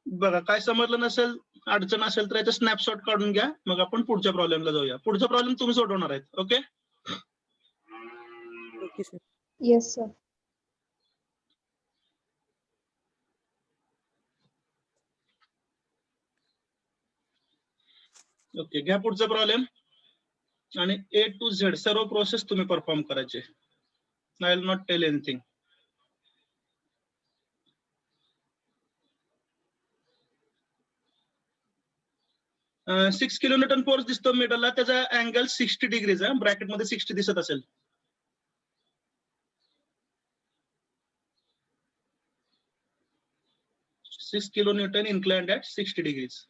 बघा काय समजलं नसेल, अडचण असेल तर याचा स्नॅपशॉट काढून घ्या, मग आपण पुढच्या प्रॉब्लेमला जाऊया. पुढचा प्रॉब्लेम तुम्ही सोडवणार आहेत. Okay, okay sir. Yes, sir. Okay, घ्या पुढचा प्रॉब्लेम. आणि A to Z सर्व प्रोसेस तुम्ही परफॉर्म करायचे. I will not tell anything. Uh, 6 kilonewton force दिसतो मिडलला, त्याचा अँगल 60 डिग्रीज आहे. ब्रॅकेट मध्ये 60 दिसत असेल. Six kilonewton inclined at 60 degrees.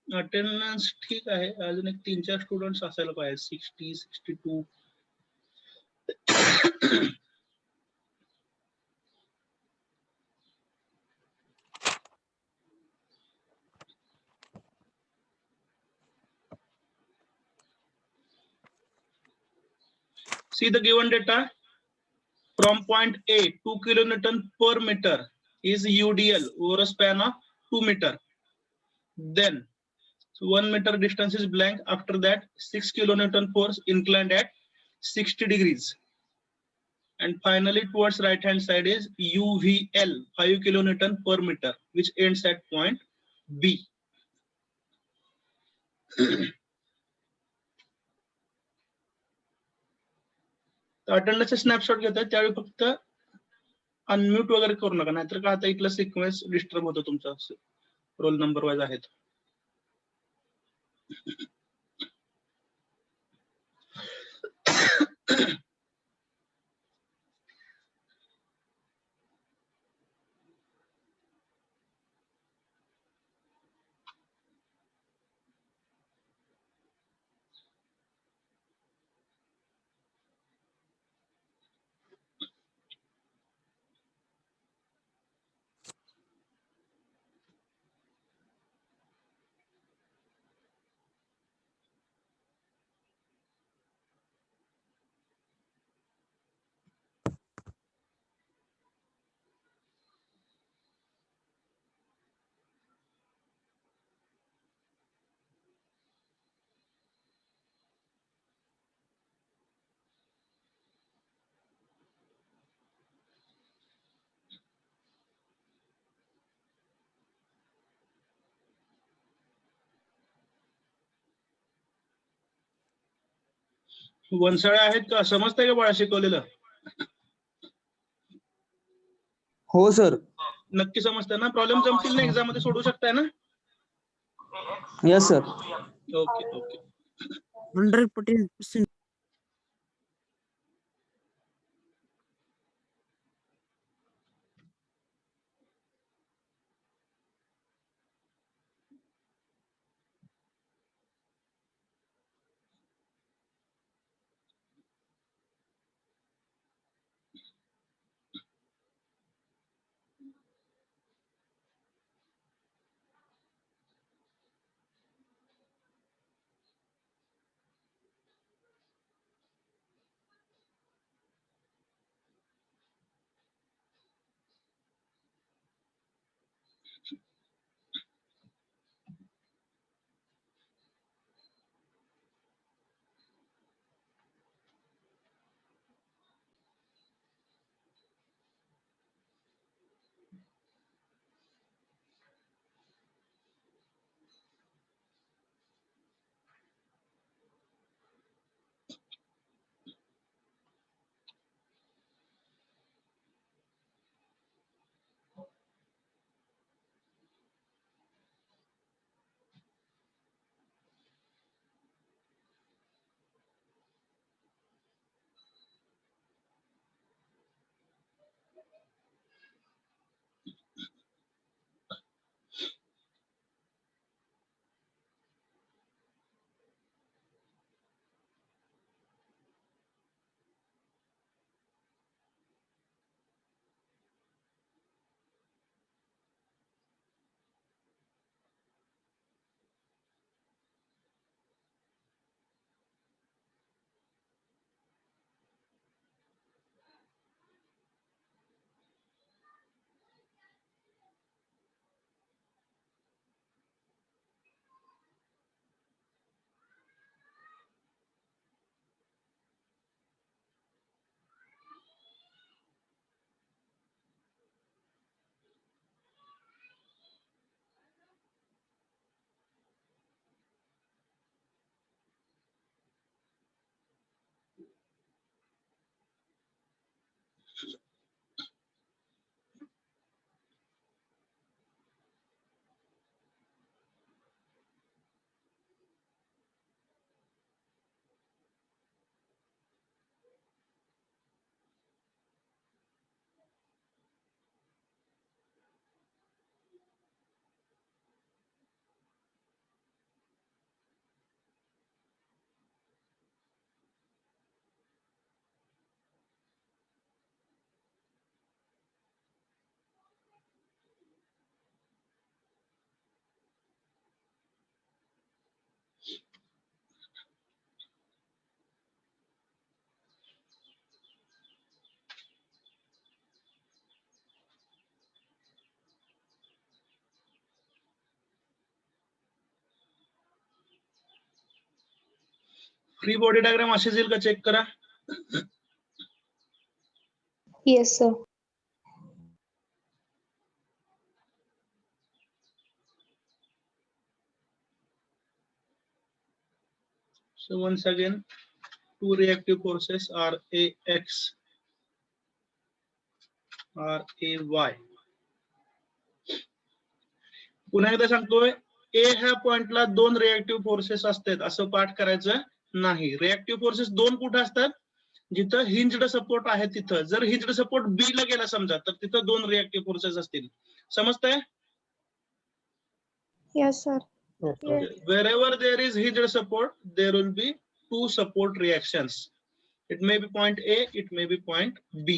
Attendance ठीक आहे, अजून एक 3-4 स्टुडंट्स असायला पाहिजे. 60, 62. See the given data. From point A, 2 kilonewton per meter is UDL over a span of 2 meter. Then, so 1 meter distance is blank. After that, 6 kilonewton force inclined at 60 degrees. And finally, towards right hand side is UVL, 5 kilonewton per meter, which ends at point B. अटेंडन्सचे snapshot घेतात त्यावेळी फक्त unmute वगैरे करू नका, नाहीतर का आता इथला सिक्वेन्स डिस्टर्ब होतो तुमचा, रोल नंबर वाईज आहेत. वनसाळे आहेत का? समजतंय का बाळा शिकवलेलं? हो सर. नक्की समजतंय ना? प्रॉब्लेम जमतील ना एक्झाम मध्ये सोडू शकताय ना? Yes sir. Okay okay. 100%. Free body diagram अशीच येईल का चेक करा. Yes, sir. So once again, two reactive forces are AX, are AY. पुन्हा एकदा सांगतोय, ए ह्या पॉइंटला दोन रिएक्टिव्ह फोर्सेस असतात असं पाठ करायचं नाही. रिएक्टिव्ह फोर्सेस दोन कुठे असतात? जिथं हिंज्ड सपोर्ट आहे तिथं. जर हिंज्ड सपोर्ट बी ला गेला समजा तर तिथं दोन रिएक्टिव्ह फोर्सेस असतील. समजतंय? Yes, sir. Wherever there is hinged support, there will be two support reactions. It may be point A, it may be point B.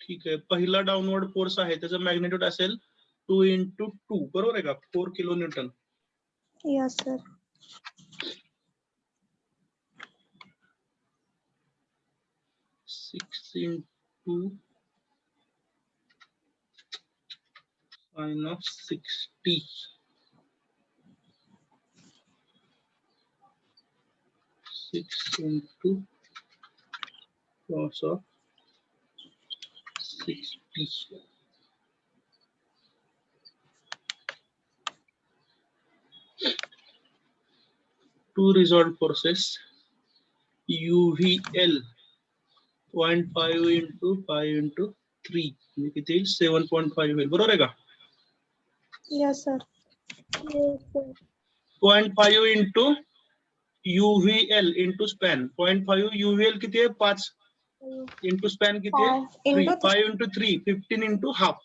ठीक आहे. पहिला डाऊनवर्ड फोर्स आहे त्याचा मॅग्निट्यूड असेल 2 into 2, बरोबर आहे का? 4 kilo Newton. Yes, sir. 6 into sin of 60. 6 into cos of 60. Two resolved forces UVL 0.5 into 5 into 3 म्हणजे किती येईल? 7.5 होईल. बरोबर आहे का? Yes, sir. Yes, sir. 0.5 into UVL into span. 0.5 UVL किती आहे? 5 into span किती आहे? 3. 5 into 3 15 into half.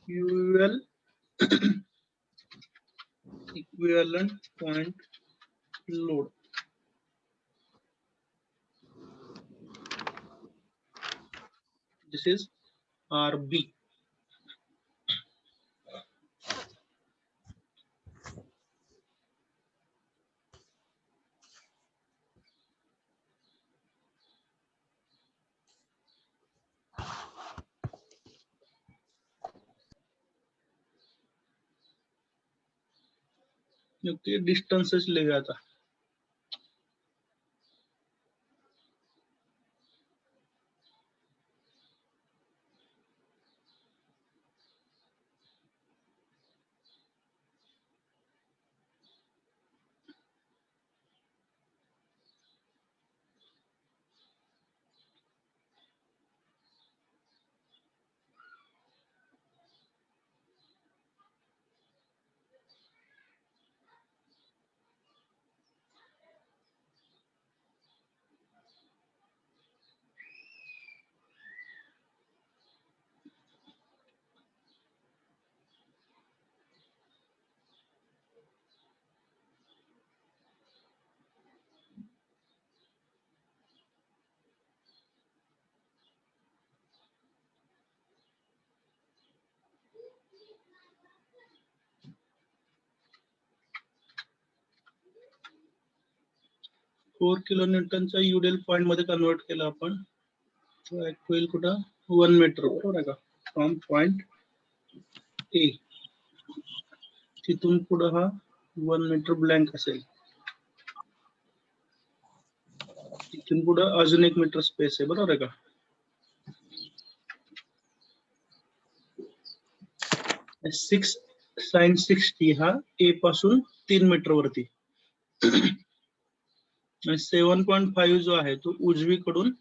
UVL equivalent point load. This is RB. Okay, distances लेगा आता. फोर किलो न्यूटनचा युडेल पॉइंट मध्ये कन्वर्ट केला आपण. होईल कुठं? 1 मीटर. बरोबर आहे का? फ्रॉम पॉइंट ए तिथून पुढे हा 1 मीटर ब्लँक असेल. तिथून पुढे अजून 1 मीटर स्पेस आहे. बरोबर आहे का? 6 sin 60 हा ए पासून 3 मीटर वरती. 7.5 जो आहे तो उजवीकडून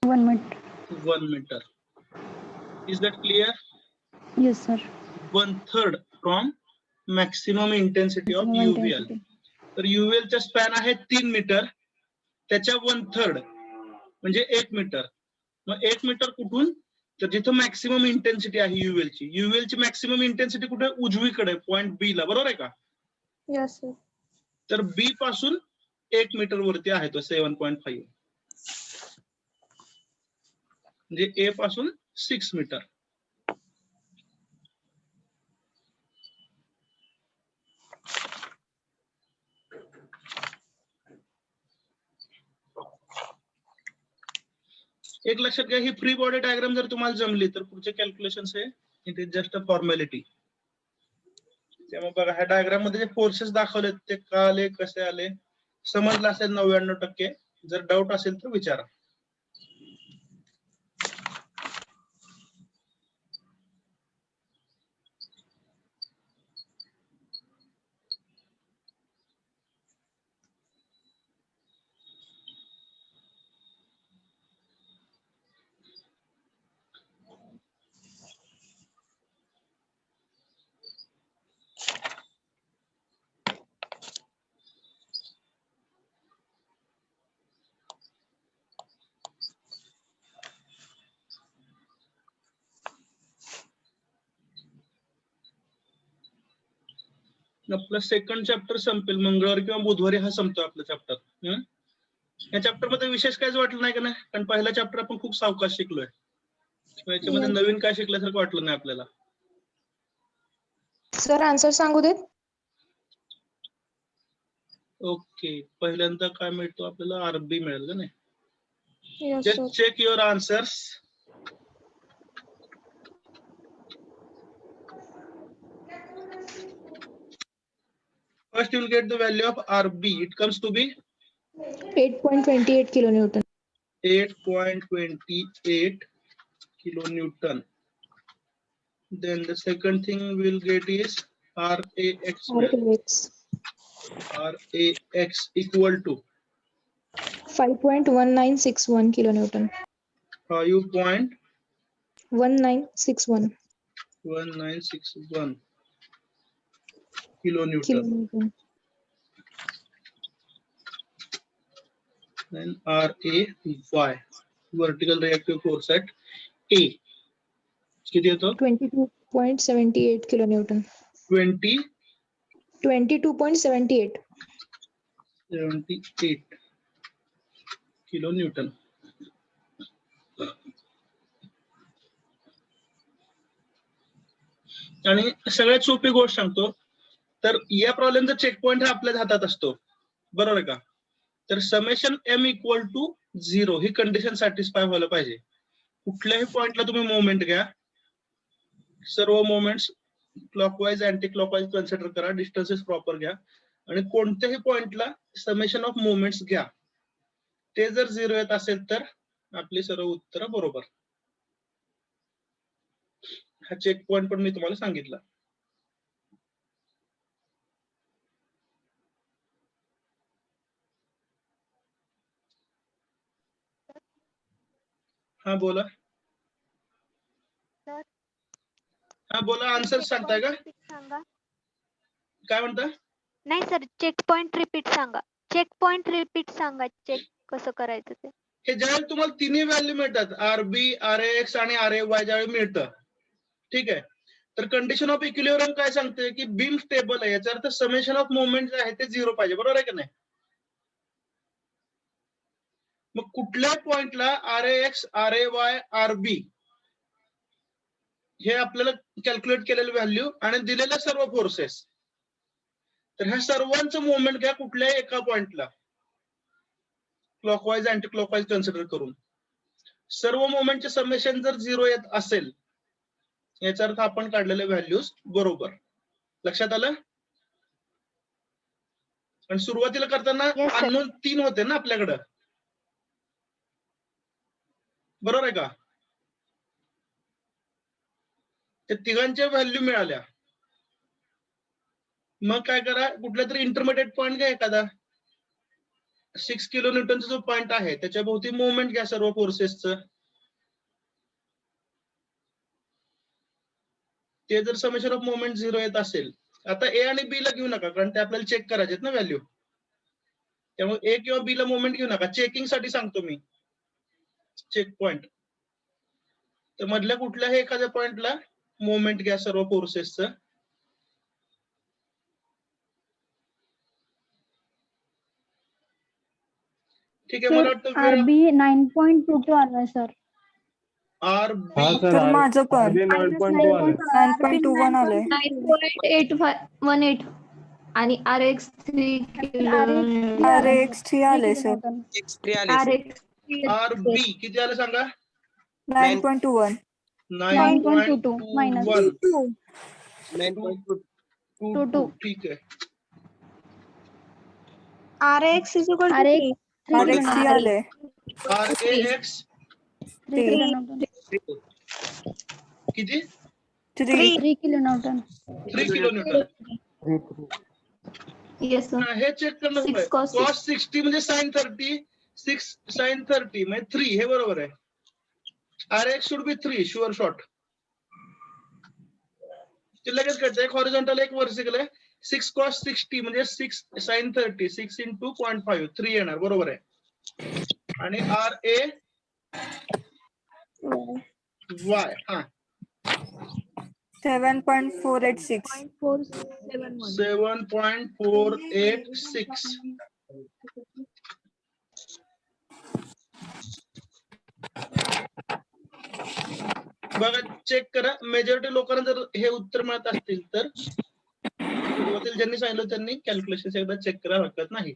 1 minute. 1 metre. Is that clear? Yes, sir. 1/3 from maximum intensity of UVL. तर युव्हीएल चा स्पॅन आहे 3 मीटर, त्याच्या 1/3 म्हणजे 1 मीटर. मग 1 मीटर कुठून? तर जिथं मॅक्सिमम इंटेन्सिटी आहे युव्हीएल ची. युव्हीएल ची मॅक्सिमम इंटेन्सिटी कुठे? उजवीकडे पॉइंट बी ला. बरोबर आहे का? Yes, sir. तर बी पासून 1 मीटर वरती आहे तो 7.5. म्हणजे ए पासून 6 मीटर. एक लक्षात घ्या, ही फ्री बॉडी डायग्राम जर तुम्हाला जमली तर पुढचे कॅल्क्युलेशन हे it is just a formality. त्यामुळे बघा ह्या डायग्राम मध्ये जे फोर्सेस दाखवलेत ते का आले, कसे आले, समजलं असेल 99%. जर डाऊट असेल तर विचारा. आपलं सेकंड चॅप्टर संपेल मंगळवारी किंवा बुधवारी. हा संपतो आपला चॅप्टर. या चॅप्टर मध्ये विशेष काहीच वाटलं नाही का नाही, कारण पहिला चॅप्टर आपण खूप सावकाश शिकलोय. याच्यामध्ये नवीन काय शिकल्यासारखं वाटलं नाही आपल्याला. सर आन्सर सांगू देत? ओके, पहिल्यांदा काय मिळतो आपल्याला? आरबी मिळेल का नाही? Yes, just sir. Check your answers. First, you will get the value of RB. It comes to be 8.28 kilonewton. 8.28 kilonewton. Then the second thing we will get is RAX. RAX RAX equal to 5.1961 kilonewton. 5.1961 1961 kilonewton. kilonewton. Then RAY, vertical reactive force at A. किती येतो? 22.78 kilonewton. 22.78 78 kilonewton. आणि सगळ्यात सोपी गोष्ट सांगतो, तर या प्रॉब्लेमचा check point हा आपल्या हातात असतो, बरोबर आहे का? तर समेशन m इक्वल टू 0 ही कंडिशन सॅटिस्फाय व्हायला पाहिजे. कुठल्याही पॉइंटला तुम्ही मोमेंट घ्या, सर्व moments clockwise anti clockwise consider करा, डिस्टन्सेस प्रॉपर घ्या आणि कोणत्याही पॉइंटला समेशन ऑफ मोमेंट्स घ्या. ते जर 0 येत असेल तर आपली सर्व उत्तर बरोबर. हा चेक पॉइंट पण मी तुम्हाला सांगितला. हा बोला. हा बोला, आन्सर सांगताय का? काय म्हणता? नाही सर, चेक पॉइंट रिपीट सांगा. चेक पॉइंट रिपीट सांगा. चेक कसं करायचं ते. हे ज्यावेळेस तुम्हाला तिन्ही व्हॅल्यू मिळतात, आरबी, आरएक्स आणि आरएवाय ज्यावेळी मिळतं, ठीक आहे, तर कंडिशन ऑफ इक्विलिब्रियम काय सांगते की बीम स्टेबल आहे. याचा अर्थ समेशन ऑफ मोमेंट जे आहे ते 0 पाहिजे, बरोबर आहे का नाही? मग कुठल्याही पॉइंटला आरएक्स, आरएवाय, आरबी हे आपल्याला कॅल्क्युलेट केलेले व्हॅल्यू आणि दिलेल्या सर्व फोर्सेस, तर ह्या सर्वांचं मोमेंट घ्या कुठल्याही एका पॉइंटला क्लॉकवाईज अँटी क्लॉकवाईज कन्सिडर करून. सर्व मोमेंटचे समेशन जर 0 येत असेल याचा अर्थ आपण काढलेले व्हॅल्यूज बरोबर. लक्षात आलं? आणि सुरुवातीला करताना अननोन 3 होते ना आपल्याकडं, बरोबर आहे का? त्या तिघांच्या व्हॅल्यू मिळाल्या. मग काय करा, कुठला तरी इंटरमिडिएट पॉइंट घ्या एखादा. 6 किलोन्यूटनचा जो पॉइंट आहे त्याच्या भोवती मुवमेंट घ्या सर्व फोर्सेसचं. ते जर समेशन ऑफ मुवमेंट 0 येत असेल, आता ए आणि बी ला घेऊ नका कारण ते आपल्याला चेक करायचे ना व्हॅल्यू, त्यामुळे ए किंवा बी ला मुवमेंट घेऊ नका. चेकिंग साठी सांगतो मी चेक पॉइंट. तर मधल्या कुठल्याही एखाद्या पॉइंटला मुवमेंट घ्या सर्व फोर्सेसचं. ठीक आहे, मला वाटतं आरबी 9.22 आलाय सर. आरबी तर माझं पण 9.2 आलं. 9.21 आलंय. 9.818 आणि RX 3 RX 3 आले सर. X3 आले sir. RX आर बी किती आलं सांगा? 9.21. 9.22 minus 9.21. 22. ठीक आहे. RX is equal to RX 3. RX आले. RAX 3 kilonewton. किती? 3. 3 kilonewton. 3 किलोन्यूटन. Yes, sir. हे चेक करणं 6 cos कॉस 60 म्हणजे साइन 30, 6 साइन 30 म्हणजे 3 हे बरोबर आहे. RX should be 3 sure short. ते लगेच कळतं. एक हॉरिझॉन्टल एक व्हर्टिकल आहे. 6 cos 60 म्हणजे 6 sin 30, 6 into 0.5 3 येणार बरोबर आहे. आणि RA Y हा 7.486. 7.486. बघा चेक करा. मेजॉरिटी लोकांना जर हे उत्तर मिळत असतील तर सुरुवातीला ज्यांनी सांगितलं त्यांनी कॅल्क्युलेशन एकदा चेक करायला हरकत नाही.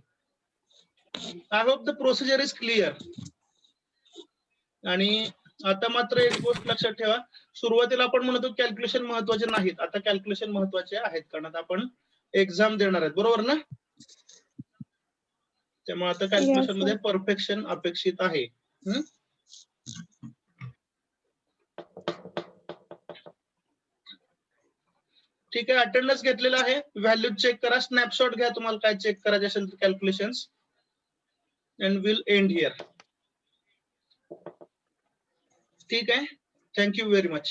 I hope the procedure is clear. आणि आता मात्र एक गोष्ट लक्षात ठेवा. सुरुवातीला आपण म्हणतो कॅल्क्युलेशन महत्वाचे नाहीत. आता कॅल्क्युलेशन महत्वाचे आहेत कारण आता आपण एक्झाम देणार आहेत बरोबर ना. त्यामुळे आता कॅल्क्युलेशन मध्ये परफेक्शन अपेक्षित आहे. ठीक आहे. अटेंडन्स घेतलेला आहे. व्हॅल्यू चेक करा. स्नॅपशॉट घ्या तुम्हाला काय चेक करायचे असेल तर calculations. And will end here. ठीक आहे. Thank you very much.